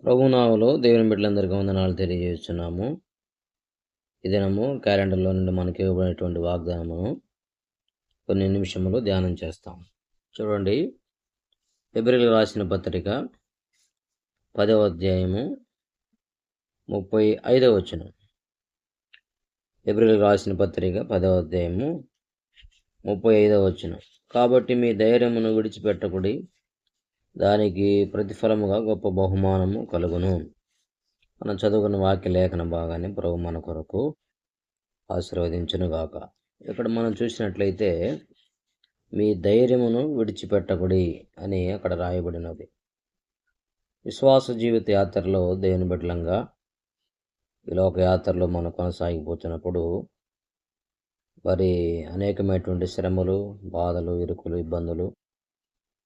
ప్రభునామములో దేవుని బిడ్డలందరికీ వందనాలు తెలియజేస్తున్నాము. ఈ దినము క్యాలెండర్లో నుండి మనకి ఇవ్వబడినటువంటి వాగ్దానమును కొన్ని నిమిషములు ధ్యానం చేస్తాం. చూడండి, హెబ్రీయులకు రాసిన పత్రిక 10వ అధ్యాయము 35వ వచనం. హెబ్రీయులకు రాసిన పత్రిక 10వ అధ్యాయము 35వ వచనం. కాబట్టి మీ ధైర్యమును విడిచిపెట్టకుడి, దానికి ప్రతిఫలముగా గొప్ప బహుమానము కలుగును. మనం చదువుకున్న వాక్య లేఖన భాగాన్ని ప్రభు మన కొరకు ఆశీర్వదించునుగాక. ఇక్కడ మనం చూసినట్లయితే మీ ధైర్యమును విడిచిపెట్టకుడి అని అక్కడ రాయబడినది. విశ్వాస జీవిత యాత్రలో దేవుని బిడ్డలంగా ఈ లోక యాత్రలో మనం కొనసాగిపోతున్నప్పుడు మరి అనేకమైనటువంటి శ్రమలు, బాధలు, ఇరుకులు, ఇబ్బందులు,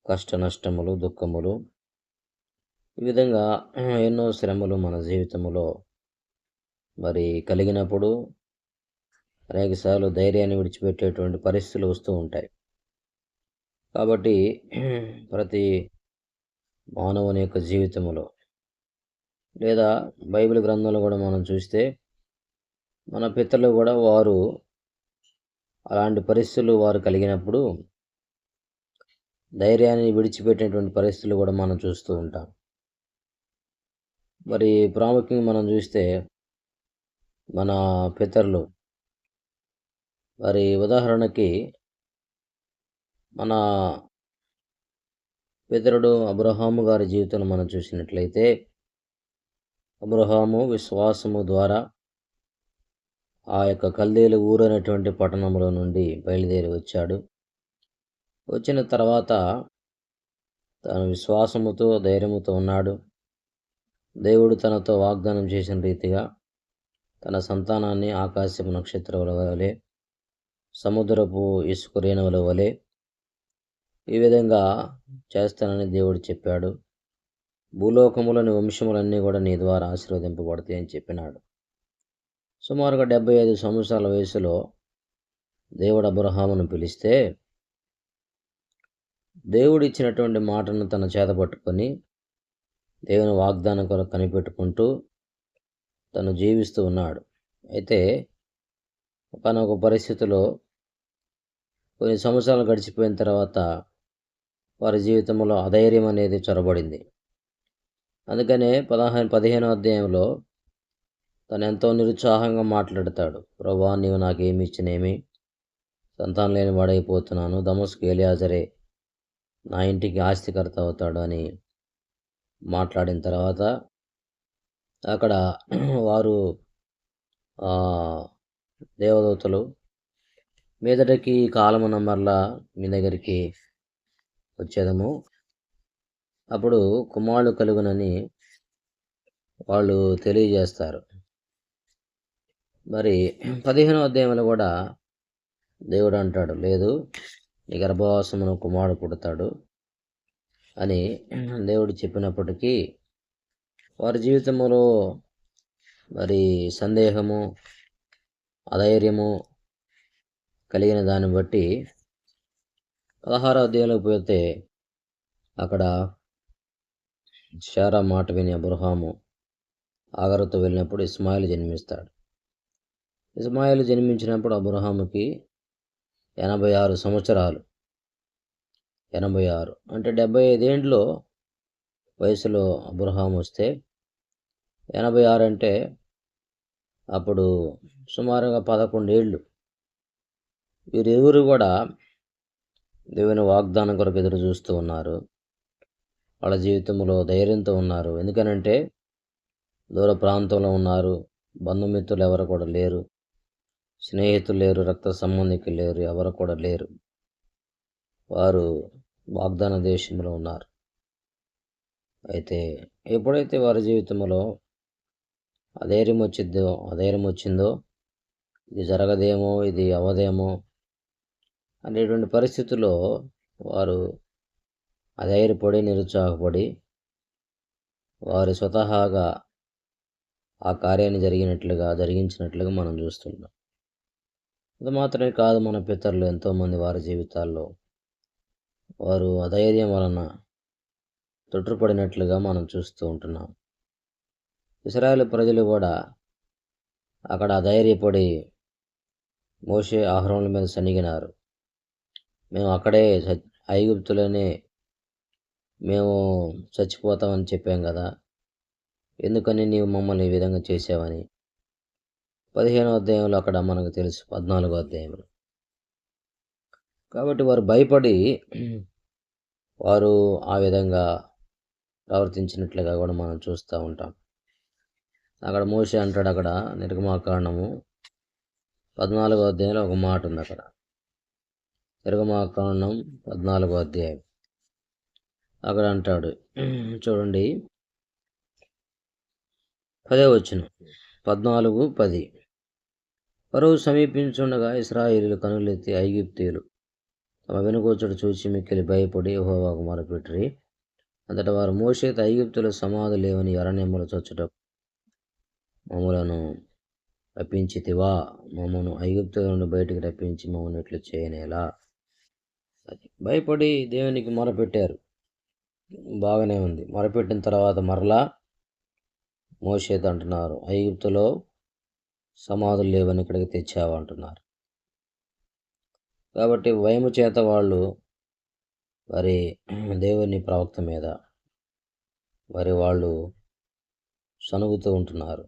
కష్ట నష్టములు, దుఃఖములు, ఈ విధంగా ఎన్నో శ్రమలు మన జీవితంలో మరి కలిగినప్పుడు అనేకసార్లు ధైర్యాన్ని విడిచిపెట్టేటువంటి పరిస్థితులు వస్తూ ఉంటాయి. కాబట్టి ప్రతి మానవుని యొక్క జీవితంలో లేదా బైబిల్ గ్రంథంలో కూడా మనం చూస్తే మన పితరులు కూడా వారు అలాంటి పరిస్థితులు వారు కలిగినప్పుడు ధైర్యాన్ని విడిచిపెట్టేటువంటి పరిస్థితులు కూడా మనం చూస్తూ ఉంటాం. మరి ప్రాముఖ్యంగా మనం చూస్తే మన పితరులు మరి ఉదాహరణకి మన పితరుడు అబ్రహాము గారి జీవితంలో మనం చూసినట్లయితే అబ్రహాము విశ్వాసము ద్వారా ఆ యొక్క కల్దీలు ఊరు అనేటువంటి పట్టణంలో నుండి బయలుదేరి వచ్చాడు. వచ్చిన తర్వాత తను విశ్వాసముతో ధైర్యముతో ఉన్నాడు. దేవుడు తనతో వాగ్దానం చేసిన రీతిగా తన సంతానాన్ని ఆకాశపు నక్షత్రముల వలె, సముద్రపు ఇసుక రేణువుల వలె ఈ విధంగా చేస్తానని దేవుడు చెప్పాడు. భూలోకములోని వంశములన్నీ కూడా నీ ద్వారా ఆశీర్వదింపబడతాయి అని చెప్పినాడు. సుమారుగా 75 సంవత్సరాల వయసులో దేవుడు అబ్రహామును పిలిస్తే దేవుడు ఇచ్చినటువంటి మాటను తన చేత పట్టుకొని దేవుని వాగ్దానం కొరకు కనిపెట్టుకుంటూ తను జీవిస్తూ ఉన్నాడు. అయితే ఒకానొక పరిస్థితిలో కొన్ని సంవత్సరాలు గడిచిపోయిన తర్వాత వారి జీవితంలో అధైర్యం అనేది చొరబడింది. అందుకనే 15వ అధ్యాయంలో తను ఎంతో నిరుత్సాహంగా మాట్లాడతాడు. ప్రభువా, నీవు నాకేమి ఇచ్చినేమి, సంతానం లేని వాడైపోతున్నాను, దమస్కు ఎలియాజరే నా ఇంటికి ఆస్తికర్త అవుతాడు అని మాట్లాడిన తర్వాత అక్కడ వారు దేవదూతలు మీదటికి కాలమున మరలా మీ దగ్గరికి వచ్చేదము, అప్పుడు కుమారుడు కలుగునని వాళ్ళు తెలియజేస్తారు. మరి 15వ అధ్యాయంలో కూడా దేవుడు అంటాడు, లేదు, నీ గర్భవాసమున కుమారుడు పుడతాడు అని దేవుడు చెప్పినప్పటికీ వారి జీవితంలో మరి సందేహము, అధైర్యము కలిగిన దాన్ని బట్టి 16వ అధ్యాయంలోకి పోతే అక్కడ శారా మాట విని అబ్రహాము ఆగరుతో వెళ్ళినప్పుడు ఇస్మాయిల్ జన్మిస్తాడు. ఇస్మాయిల్ జన్మించినప్పుడు అబ్రహాముకి 86 సంవత్సరాలు. 86 అంటే 75 ఏండ్లో వయసులో అబ్రహాము వస్తే 86 అంటే అప్పుడు సుమారుగా 11 ఏళ్ళు. వీరిరువురు కూడా దేవుని వాగ్దానం కొరకు ఎదురు చూస్తూ ఉన్నారు. వాళ్ళ జీవితంలో ధైర్యంతో ఉన్నారు. ఎందుకనంటే దూర ప్రాంతంలో ఉన్నారు, బంధుమిత్రులు ఎవరు కూడా లేరు, స్నేహితులు లేరు, రక్త సంబంధికులు లేరు, ఎవరు కూడా లేరు. వారు వాగ్దాన దేశంలో ఉన్నారు. అయితే ఎప్పుడైతే వారి జీవితంలో అధైర్యం వచ్చిందో ఇది జరగదేమో, ఇది అవదేమో అనేటువంటి పరిస్థితుల్లో వారు అధైర్యపడి నిరుత్సాహపడి వారు స్వతహాగా ఆ కార్యాన్ని జరిగించినట్లుగా మనం చూస్తున్నాం. అది మాత్రమే కాదు, మన పితరులు ఎంతోమంది వారి జీవితాల్లో వారు అధైర్యం వలన తొట్టుపడినట్లుగా మనం చూస్తూ ఉంటున్నాం. ఇశ్రాయేలు ప్రజలు కూడా అక్కడ ధైర్యపడి మోషే అహరోనుల మీద సనిగినారు. మేము అక్కడే ఐగుప్తులోనే మేము చచ్చిపోతామని చెప్పాం కదా, ఎందుకని నీవు మమ్మల్ని ఈ విధంగా చేసావని 15వ అధ్యాయంలో అక్కడ మనకు తెలుసు, 14వ అధ్యాయంలో. కాబట్టి వారు భయపడి వారు ఆ విధంగా ప్రవర్తించినట్లుగా కూడా మనం చూస్తూ ఉంటాం. అక్కడ మోషే అంటాడు, అక్కడ నిర్గమాకాండము 14వ అధ్యాయంలో ఒక మాట ఉంది. అక్కడ నిర్గమాకాండం 14వ అధ్యాయం అక్కడ అంటాడు, చూడండి 10వ వచనం, 14:10. ఫరో సమీపించుండగా ఇశ్రాయేలీయులు కనులెత్తి ఐగుప్తీయులు తమ వెనుకొచ్చుట చూచి మిక్కిలి భయపడి యెహోవాకు మొరపెట్టిరి. అంతటా వారు మోషేతో ఐగుప్తుల సమాధి లేవని అరణ్యములో చచ్చుట మమ్ములను రప్పించితివా, మమ్మను ఐగుప్తుల నుండి బయటికి రప్పించి మమ్మల్ని ఇట్లు చేయనేలా. అది భయపడి దేవునికి మొరపెట్టారు, బాగానే ఉంది. మొరపెట్టిన తర్వాత మరలా మోషేతో అంటున్నారు, ఐగుప్తులో సమాధులు లేవని ఇక్కడికి తెచ్చావా అంటున్నారు. కాబట్టి భయము చేత వాళ్ళు వారి దేవుని ప్రవక్త మీద వాళ్ళు సనుగుతూ ఉంటున్నారు,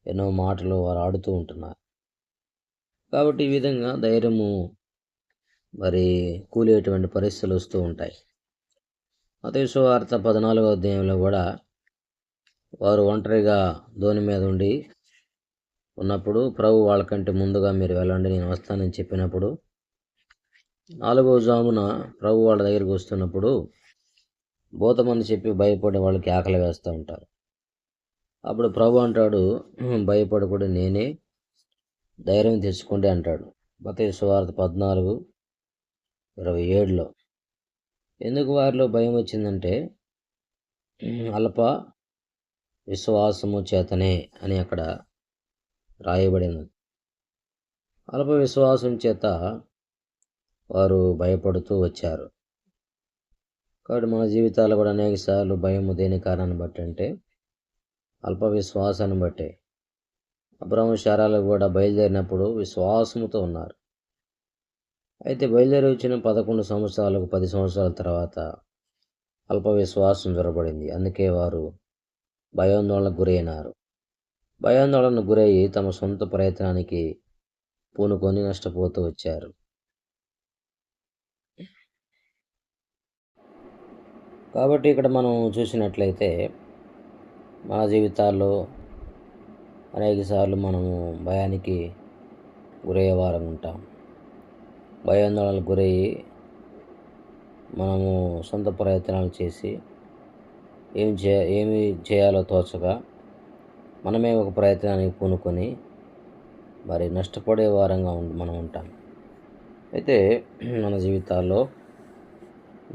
ఎన్నో మాటలు వారు ఆడుతూ ఉంటున్నారు. కాబట్టి ఈ విధంగా ధైర్యము కూలేటువంటి పరిస్థితులు వస్తూ ఉంటాయి. మత్తయి సువార్త 14వ అధ్యాయంలో కూడా వారు ఒంటరిగా దోణి మీద ఉండి ఉన్నప్పుడు ప్రభు వాళ్ళకంటే ముందుగా మీరు వెళ్ళండి, నేను వస్తానని చెప్పినప్పుడు 4వ జామున ప్రభు వాళ్ళ దగ్గరికి వస్తున్నప్పుడు భూతమని చెప్పి భయపడి వాళ్ళకి ఆకలి వేస్తూ ఉంటారు. అప్పుడు ప్రభు అంటాడు, భయపడకూడదు, నేనే, ధైర్యం తెచ్చుకోండి అంటాడు. మత్తయి సువార్త 14:27లో. ఎందుకు వారిలో భయం వచ్చిందంటే అల్ప విశ్వాసము చేతనే అని అక్కడ రాయబడినది. అల్ప విశ్వాసం చేత వారు భయపడుతూ వచ్చారు. కాబట్టి మన జీవితాలు కూడా అనేక సార్లు భయము దేని కారణాన్ని బట్టి అంటే అల్ప విశ్వాసాన్ని బట్టే. అబ్రహాము శారాలు కూడా బయలుదేరినప్పుడు విశ్వాసముతో ఉన్నారు. అయితే బయలుదేరి వచ్చిన 11 సంవత్సరాలకు 10 సంవత్సరాల తర్వాత అల్ప విశ్వాసం జొరబడింది. అందుకే వారు భయాందోళనకు గురైనారు. భయాందోళనకు గురయ్యి తమ సొంత ప్రయత్నానికి పూనుకొని నష్టపోతూ వచ్చారు. కాబట్టి ఇక్కడ మనం చూసినట్లయితే మన జీవితాల్లో అనేక సార్లు మనము భయానికి గురయ్యేవారం ఉంటాం. భయాందోళనకు గురయ్యి మనము సొంత ప్రయత్నాలు చేసి ఏమి చేయాలో తోచగా మనమే ఒక ప్రయత్నానికి పూనుకొని నష్టపడే వారంగా మనం ఉంటాం. అయితే మన జీవితాల్లో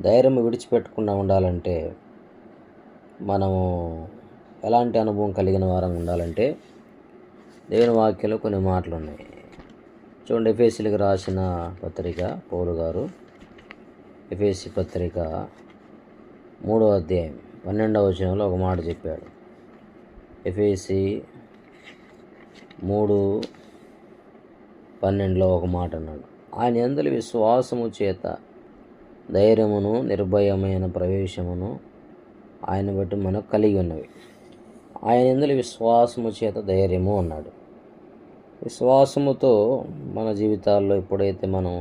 ధైర్యం విడిచిపెట్టకుండా ఉండాలంటే మనము ఎలాంటి అనుభవం కలిగిన వారంగా ఉండాలంటే దేవుని వాక్యంలో కొన్ని మాటలు ఉన్నాయి. చూడండి, ఎఫెసీయులకు రాసిన పత్రిక పౌలు గారు ఎఫెసీ పత్రిక 3వ అధ్యాయం 12వ వచనంలో ఒక మాట చెప్పాడు. ఎఫెసీ 3:12లో ఒక మాట అన్నాడు, ఆయన యందు విశ్వాసము చేత ధైర్యమును నిర్భయమైన ప్రవేశమును ఆయన బట్టి మనకు కలిగి ఉన్నవి. ఆయన యందు విశ్వాసము చేత ధైర్యము అన్నాడు. విశ్వాసముతో మన జీవితాల్లో ఎప్పుడైతే మనం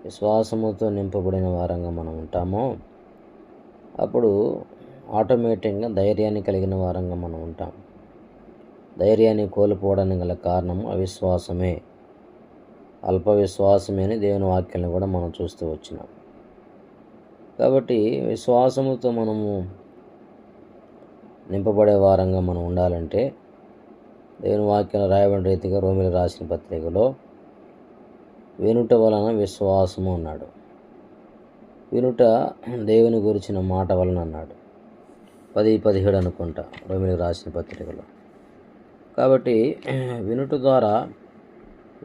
విశ్వాసముతో నింపబడిన వారంగా మనం ఉంటామో అప్పుడు ఆటోమేటిక్గా ధైర్యాన్ని కలిగిన వారంగా మనం ఉంటాం. ధైర్యాన్ని కోల్పోవడానికి గల కారణం అవిశ్వాసమే, అల్ప విశ్వాసమే అని దేవుని వాక్యాలను కూడా మనం చూస్తూ వచ్చినాం. కాబట్టి విశ్వాసముతో మనము నింపబడే వారంగా మనం ఉండాలంటే దేవుని వాక్యం రాయబడిన రీతిగా రోమీయులకు రాసిన పత్రికలో వినుట వలన విశ్వాసము అన్నాడు. వినుట దేవుని గురించిన మాట వలన అన్నాడు. 10:17 అనుకుంటా రోమీయులకు రాసిన పత్రికలో. కాబట్టి వినుట ద్వారా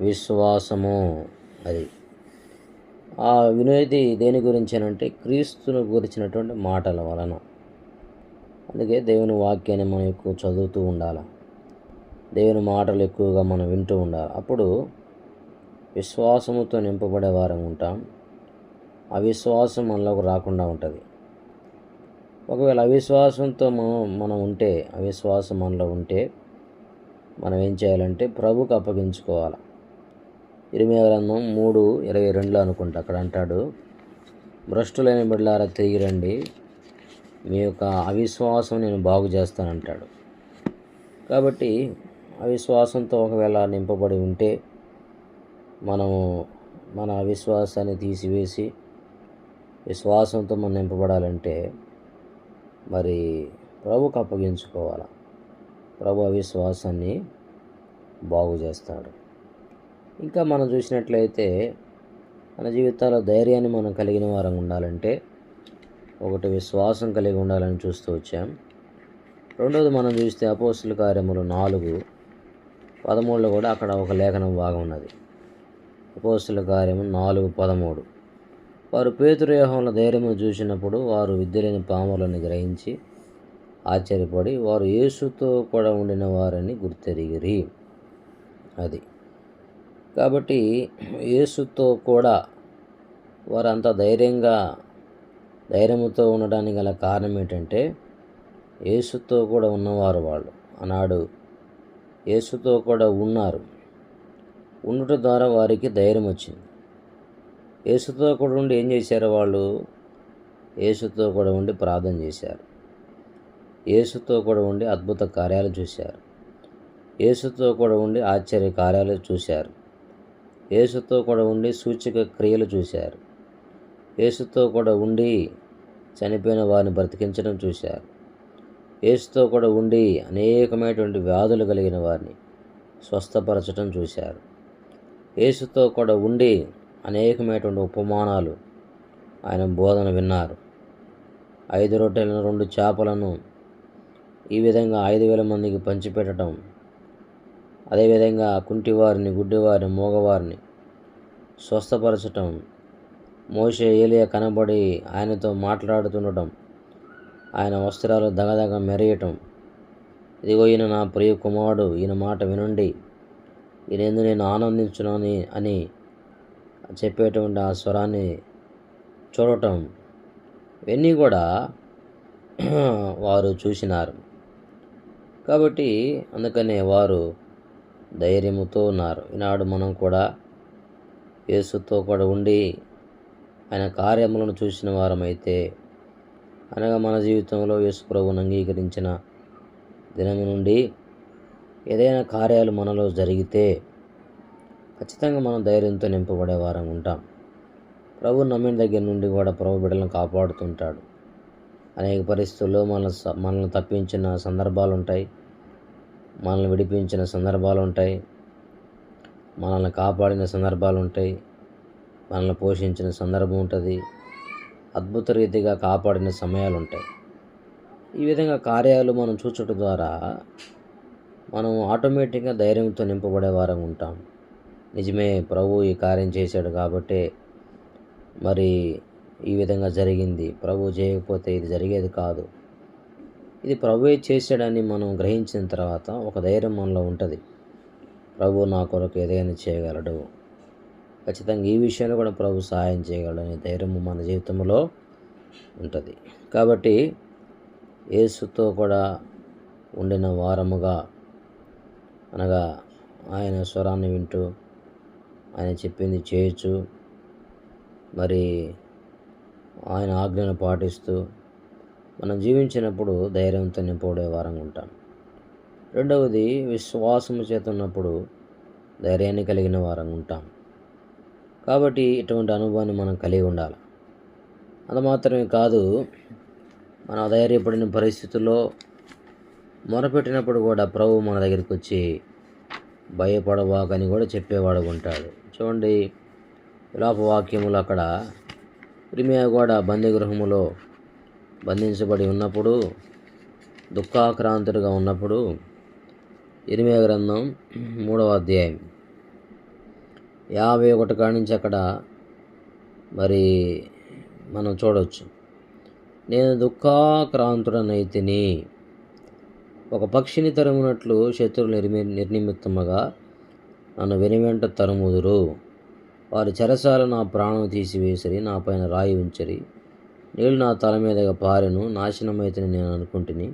విశ్వాసము. అది ఆ వినేది దేని గురించి అంటే క్రీస్తును గురించినటువంటి మాటల వలన. అందుకే దేవుని వాక్యాన్ని మనం ఎక్కువ చదువుతూ ఉండాలి. దేవుని మాటలు ఎక్కువగా మనం వింటూ ఉండాలి. అప్పుడు విశ్వాసముతో నింపబడే వారం ఉంటాం. అవిశ్వాసం మనలోకి రాకుండా ఉంటుంది. ఒకవేళ అవిశ్వాసంతో అవిశ్వాసం మనలో ఉంటే మనం ఏం చేయాలంటే ప్రభుకు అప్పగించుకోవాలి. ఇర్మీయా గ్రంథం 3:22 అనుకుంటా అక్కడ అంటాడు, భ్రష్టులైన బిడ్డలారా తిరిగి రండి, మీ యొక్క అవిశ్వాసం నేను బాగు చేస్తానంటాడు. కాబట్టి అవిశ్వాసంతో ఒకవేళ నింపబడి ఉంటే మనము మన అవిశ్వాసాన్ని తీసివేసి విశ్వాసంతో మనం నింపబడాలంటే మరి ప్రభుకు అప్పగించుకోవాలి. ప్రభు అవిశ్వాసాన్ని బాగు చేస్తాడు. ఇంకా మనం చూసినట్లయితే మన జీవితాల్లో ధైర్యాన్ని మనం కలిగిన వారం ఉండాలంటే ఒకటి విశ్వాసం కలిగి ఉండాలని చూస్తూ వచ్చాం. రెండవది మనం చూస్తే అపోస్తుల కార్యములు 4:13 కూడా అక్కడ ఒక లేఖనం భాగం ఉన్నది. అపోస్తుల కార్యము 4:13 వారు పేతురు యోహానుల ధైర్యమును చూసినప్పుడు వారు విద్యలేని పాములను గ్రహించి ఆశ్చర్యపడి వారు యేసుతో కూడా ఉండిన వారని గుర్తెరిగిరి. అది కాబట్టి యేసుతో కూడా వారు అంత ధైర్యముతో ఉండడానికి గల కారణం ఏంటంటే యేసుతో కూడా ఉన్నవారు. వాళ్ళు ఆనాడు యేసుతో కూడా ఉన్నారు. ఉండటం ద్వారా వారికి ధైర్యం వచ్చింది. యేసుతో కూడా ఉండి ఏం చేశారు? వాళ్ళు యేసుతో కూడా ఉండి ప్రార్థన చేశారు. యేసుతో కూడా ఉండి అద్భుత కార్యాలు చూశారు. యేసుతో కూడా ఉండి ఆశ్చర్య కార్యాలు చూశారు. యేసుతో కూడా ఉండి సూచక క్రియలు చూశారు. యేసుతో కూడా ఉండి చనిపోయిన వారిని బ్రతికించడం చూశారు. యేసుతో కూడా ఉండి అనేకమైనటువంటి వ్యాధులు కలిగిన వారిని స్వస్థపరచడం చూశారు. యేసుతో కూడా ఉండి అనేకమైనటువంటి ఉపమానాలు ఆయన బోధన విన్నారు. 5 రొట్టెలను 2 చేపలను ఈ విధంగా 5,000 మందికి పంచిపెట్టడం, అదేవిధంగా కుంటివారిని, గుడ్డివారిని, మూగవారిని స్వస్థపరచటం, మోషే ఏలియా కనబడి ఆయనతో మాట్లాడుతుండటం, ఆయన వస్త్రాలు దగదగ మెరియటం, ఇదిగో ఈయన నా ప్రియ కుమారుడు, ఈయన మాట వినండి, ఈయనందు నేను ఆనందించునని అని చెప్పేటువంటి ఆ స్వరాన్ని చూడటం, ఇవన్నీ కూడా వారు చూసినారు. కాబట్టి అందుకనే వారు ధైర్యముతో ఉన్నారు. ఈనాడు మనం కూడా యేసుతో కూడా ఉండి ఆయన కార్యములను చూసిన వారమైతే, అనగా మన జీవితంలో యేసు ప్రభువును అంగీకరించిన దినము నుండి ఏదైనా కార్యాలు మనలో జరిగితే ఖచ్చితంగా మనం ధైర్యంతో నింపబడే వారం ఉంటాం. ప్రభు నమ్మిన దగ్గర నుండి కూడా ప్రభు బిడ్డలను కాపాడుతుంటాడు. అనేక పరిస్థితుల్లో మనల్ని తప్పించిన సందర్భాలు ఉంటాయి, మనల్ని విడిపించిన సందర్భాలు ఉంటాయి, మనల్ని కాపాడిన సందర్భాలు ఉంటాయి, మనల్ని పోషించిన సందర్భం ఉంటుంది, అద్భుత రీతిగా కాపాడిన సమయాలు ఉంటాయి. ఈ విధంగా కార్యాలు మనం చూచటం ద్వారా మనం ఆటోమేటిక్గా ధైర్యంతో నింపబడే వారం ఉంటాం. నిజమే, ప్రభు ఈ కార్యం చేశాడు కాబట్టి మరి ఈ విధంగా జరిగింది, ప్రభు చేయకపోతే ఇది జరిగేది కాదు, ఇది ప్రభువే చేశాడని మనం గ్రహించిన తర్వాత ఒక ధైర్యం మనలో ఉంటుంది. ప్రభు నా కొరకు ఏదైనా చేయగలడు, ఖచ్చితంగా ఈ విషయంలో కూడా ప్రభు సహాయం చేయగలడు అనే ధైర్యము మన జీవితంలో ఉంటుంది. కాబట్టి యేసుతో కూడా ఉండిన వారముగా, అనగా ఆయన స్వరాన్ని వింటూ ఆయన చెప్పింది చేయొచ్చు, మరి ఆయన ఆజ్ఞను పాటిస్తూ మనం జీవించినప్పుడు ధైర్యంతో నింపబడే వారంగా ఉంటాం. రెండవది, విశ్వాసము చేత ఉన్నప్పుడు ధైర్యాన్ని కలిగిన వారంగా ఉంటాం. కాబట్టి ఇటువంటి అనుభవాన్ని మనం కలిగి ఉండాలి. అది మాత్రమే కాదు, మన ధైర్యపడిన పరిస్థితుల్లో మొరపెట్టినప్పుడు కూడా ప్రభు మన దగ్గరికి వచ్చి భయపడవాకని కూడా చెప్పేవాడు ఉంటాడు. చూడండి, విలాప వాక్యములు అక్కడ ఇర్మీయా కూడా బందీగృహములో బంధించబడి ఉన్నప్పుడు, దుఃఖాక్రాంతుడిగా ఉన్నప్పుడు, ఇర్మీయా గ్రంథం 3వ అధ్యాయం 51 కాడి నుంచి అక్కడ మరి మనం చూడవచ్చు. నేను దుఃఖాక్రాంతుడనైతిని. ఒక పక్షిని తరుమునట్లు శత్రువులు నిర్నిమిత్తముగా నన్ను వెనువెంట తరుముదురు. వారి చెరసాల నా ప్రాణం తీసివేసిరి, నా పైన రాయి ఉంచరి. నీళ్ళు నా తల మీదగా పారెను, నాశనమైతని నేను అనుకుంటుని.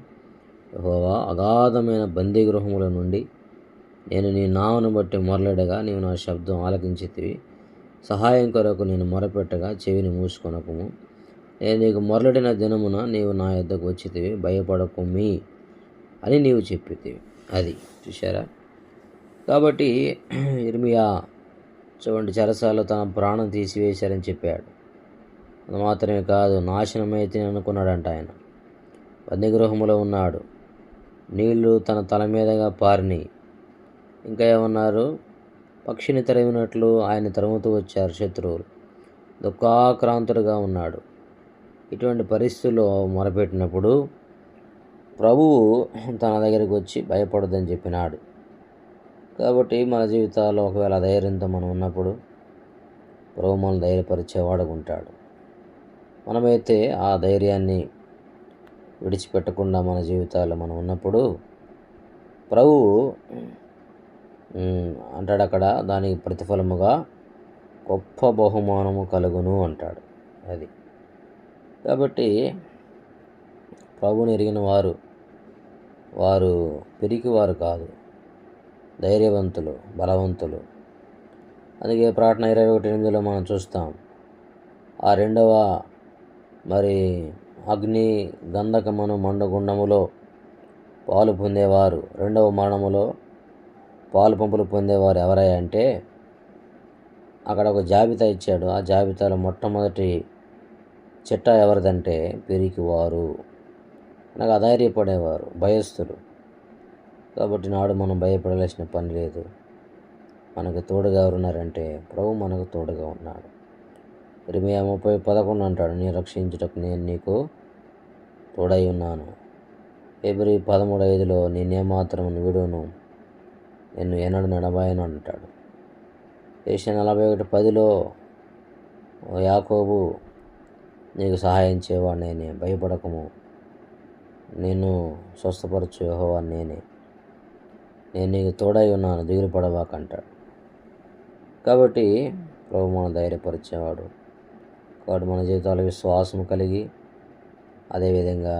యెహోవా, అగాధమైన బందీగృహముల నుండి నేను నీ నామను బట్టి మొరలెడగా నీవు నా శబ్దం ఆలకించితివి. సహాయం కొరకు నేను మొరపెట్టగా చెవిని మూసుకొనకుము. నేను నీకు మొరలెడిన దినమున నీవు నా యొద్దకు వచ్చితివి. భయపడకుమి అని నీవు చెప్పితివి. అది చూశారా? కాబట్టి ఇర్మియా చూడండి, చెరసాలలో తన ప్రాణం తీసివేశారని చెప్పాడు. అది మాత్రమే కాదు, నాశనమైతే అనుకున్నాడంట ఆయన. బందీగృహములో ఉన్నాడు, నీళ్లు తన తల మీదగా పారినాయి. ఇంకా ఏమన్నారు? పక్షిని తరిమినట్లు ఆయన తరుముతూ వచ్చారు శత్రువులు. దుఃఖాక్రాంతుడుగా ఉన్నాడు. ఇటువంటి పరిస్థితుల్లో మొరపెట్టినప్పుడు ప్రభువు తన దగ్గరికి వచ్చి భయపడదని చెప్పినాడు. కాబట్టి మన జీవితాల్లో ఒకవేళ ధైర్యంతో మనం ఉన్నప్పుడు ప్రభు మనల్ని ధైర్యపరిచేవాడుగా ఉంటాడు. మనమైతే ఆ ధైర్యాన్ని విడిచిపెట్టకుండా మన జీవితాల్లో మనం ఉన్నప్పుడు ప్రభువు అంటాడు అక్కడ, దానికి ప్రతిఫలముగా గొప్ప బహుమానము కలుగును అంటాడు. అది కాబట్టి ప్రభువుని ఎరిగిన వారు పిరికివారు కాదు, ధైర్యవంతులు, బలవంతులు. అందుకే ప్రకటన 21:8 మనం చూస్తాం. ఆ రెండవ అగ్ని గంధకమును మండుగుండములో పాలు పొందేవారు, రెండవ మరణములో పాలు పంపులు పొందేవారు ఎవరయ్యా అంటే అక్కడ ఒక జాబితా ఇచ్చాడు. ఆ జాబితాలో మొట్టమొదటి చిట్టా ఎవరిదంటే పిరికివారు, నాకు అధైర్యపడేవారు, భయస్థులు. కాబట్టి నాడు మనం భయపడాల్సిన పని లేదు. మనకు తోడుగా ఎవరున్నారంటే ప్రభు మనకు తోడుగా ఉన్నాడు. ఇర్మియా 30:11 అంటాడు, నీ రక్షించుటకు నేను నీకు తోడై ఉన్నాను. ఫిబ్రవరి 13:5 నేనేమాత్రం విడును, నిన్ను ఎన్నడూ నడబాయను అంటాడు. ఏషియా 41:10 యాకోబు, నీకు సహాయం చేయవాడు నేనే, భయపడకము, నేను స్వస్థపరచు యెహోవా నేనే, నేను నీకు తోడై ఉన్నాను, దిగులు పడవాకంటాడు. కాబట్టి ప్రభు మన ధైర్యపరిచేవాడు. కాబట్టి మన జీవితాల్లో విశ్వాసం కలిగి అదేవిధంగా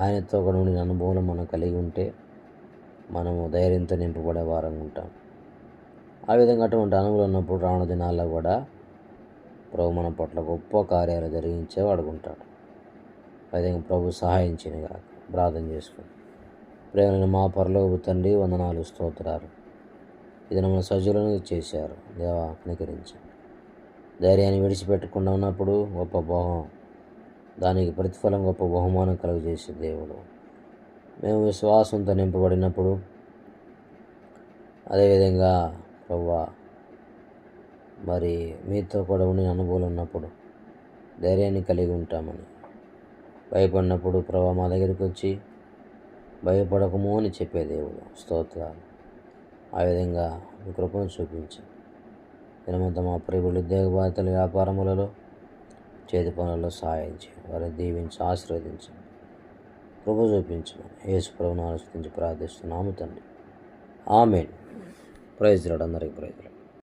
ఆయనతో కూడా ఉండిన అనుభవం మనం కలిగి ఉంటే మనము ధైర్యంతో నింపబడే వారంగా ఉంటాం. ఆ విధంగా అటువంటి అనుభవం ఉన్నప్పుడు రానున్న దినాల్లో కూడా ప్రభు మన పట్ల గొప్ప కార్యాలు జరిగించేవాడు ఉంటాడు. విధంగా ప్రభు సహాయం చేయగా ప్రార్థన చేసుకుని, ప్రేమను మా పరలోకపు తండ్రి, వందనాలు, స్తోత్రాలు. ఇది మన సజ్జులను చేశారు దేవా, కనికరించి. ధైర్యాన్ని విడిచిపెట్టకుండా ఉన్నప్పుడు దానికి ప్రతిఫలం గొప్ప బహుమానం కలుగజేసే దేవుడు. మేము విశ్వాసంతో నింపబడినప్పుడు అదేవిధంగా ప్రభువా మీతో కూడా ఉండిన అనుభవాలు ఉన్నప్పుడు ధైర్యాన్ని కలిగి ఉంటామని, భయపడినప్పుడు ప్రభు మా దగ్గరికి వచ్చి భయపడకము అని చెప్పే దేవుడు, స్తోత్రాలు. ఆ విధంగా మీ కృపను చూపించి దినమంతా మా ప్రియులు ఉద్యోగ బాధ్యతలు, వ్యాపారములలో, చేతి పనులలో సహాయం చేయండి. వారిని దీవించి ఆశీర్వదించండి, కృప చూపించమని యేసు ప్రభువును ఆశీర్వదించి ప్రార్థిస్తున్నాము తండ్రి. ఆమేన్. Praise Lord. అందరికీ ప్రైజ్ లార్డ్.